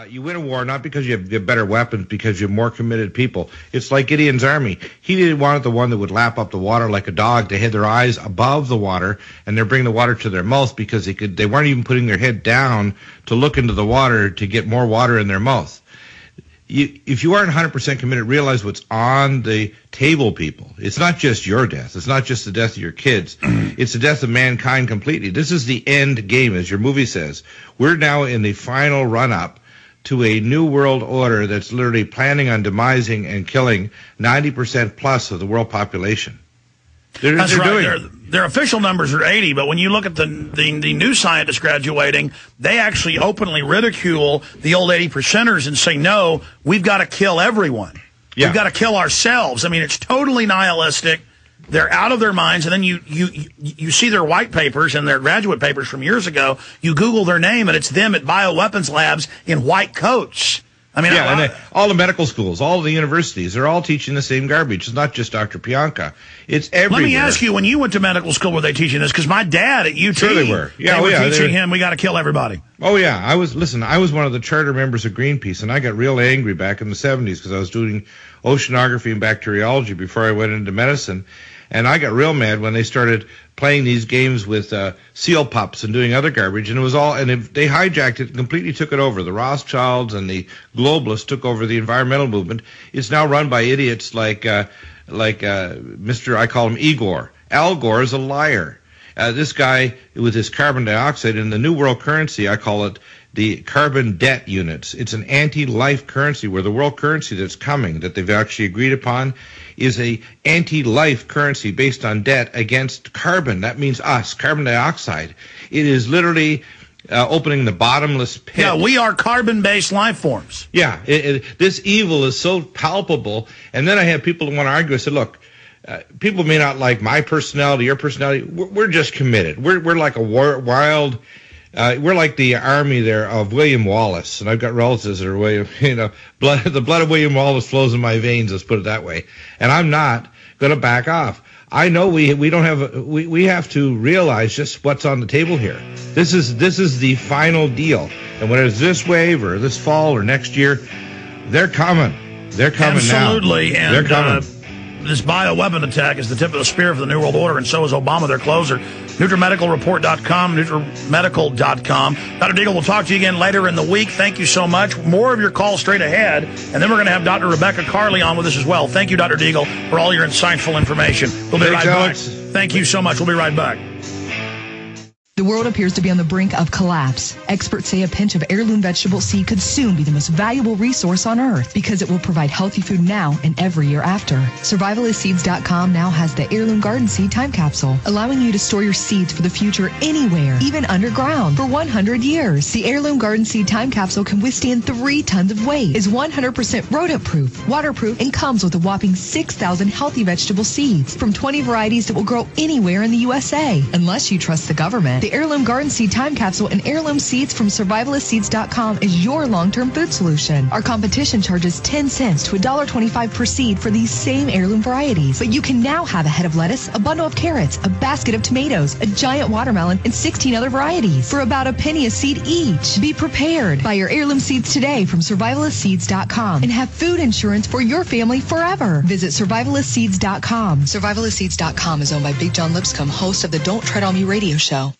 You win a war not because you have better weapons, because you have more committed people. It's like Gideon's army. He didn't want the one that would lap up the water like a dog. They had their eyes above the water, and they're bringing the water to their mouth because they weren't even putting their head down to look into the water to get more water in their mouth. If you aren't 100% committed, realize what's on the table, people. It's not just your death. It's not just the death of your kids. It's the death of mankind completely. This is the end game, as your movie says. We're now in the final run-up to a new world order that's literally planning on demising and killing 90% plus of the world population. That's right. Their official numbers are 80, but when you look at the new scientists graduating, they actually openly ridicule the old 80%ers and say, no, we've got to kill everyone. Yeah. We've got to kill ourselves. I mean, it's totally nihilistic. They're out of their minds, and then you see their white papers and their graduate papers from years ago. You Google their name, and it's them at bioweapons labs in white coats. I mean, yeah, and all the medical schools, all the universities, they're all teaching the same garbage. It's not just Dr. Pianka. It's everywhere. Let me ask you, when you went to medical school, were they teaching this? Because my dad at UT, sure they were. Yeah, they were teaching him, we got to kill everybody. Oh, yeah. I was one of the charter members of Greenpeace, and I got real angry back in the 70s because I was doing oceanography and bacteriology before I went into medicine. And I got real mad when they started playing these games with seal pups and doing other garbage, and it was all, and they hijacked it and completely took it over. The Rothschilds and the globalists took over the environmental movement. It's now run by idiots like Mr. I call him Igor. Al Gore is a liar. This guy with his carbon dioxide in the new world currency, I call it the carbon debt units. It's an anti-life currency where the world currency that's coming, that they've actually agreed upon, is a anti-life currency based on debt against carbon. That means us, carbon dioxide. It is literally opening the bottomless pit. Yeah, we are carbon-based life forms. Yeah, this evil is so palpable. And then I have people who want to argue. I said, look, people may not like my personality, your personality. We're just committed. We're like a wild... we're like the army there of William Wallace, and I've got relatives that are the blood of William Wallace flows in my veins. Let's put it that way. And I'm not going to back off. I know we don't have we have to realize just what's on the table here. This is the final deal. And whether it's this wave or this fall or next year, they're coming. They're coming Absolutely. now. And, they're coming. This bioweapon attack is the tip of the spear for the New World Order, and so is Obama, their closer. NutriMedicalReport.com, NutriMedical.com. Dr. Deagle, we'll talk to you again later in the week. Thank you so much. More of your calls straight ahead, and then we're going to have Dr. Rebecca Carley on with us as well. Thank you, Dr. Deagle, for all your insightful information. We'll be right back. Thank you so much. We'll be right back. The world appears to be on the brink of collapse. Experts say a pinch of heirloom vegetable seed could soon be the most valuable resource on Earth because it will provide healthy food now and every year after. Survivalistseeds.com now has the Heirloom Garden Seed Time Capsule, allowing you to store your seeds for the future anywhere, even underground, for 100 years. The Heirloom Garden Seed Time Capsule can withstand 3 tons of weight, is 100% rodent-proof, waterproof, and comes with a whopping 6,000 healthy vegetable seeds from 20 varieties that will grow anywhere in the USA, unless you trust the government. The Heirloom Garden Seed Time Capsule and heirloom seeds from survivalistseeds.com is your long-term food solution. Our competition charges 10 cents to $1.25 per seed for these same heirloom varieties. But you can now have a head of lettuce, a bundle of carrots, a basket of tomatoes, a giant watermelon, and 16 other varieties for about a penny a seed each. Be prepared. Buy your heirloom seeds today from survivalistseeds.com and have food insurance for your family forever. Visit survivalistseeds.com. Survivalistseeds.com is owned by Big John Lipscomb, host of the Don't Tread on Me radio show.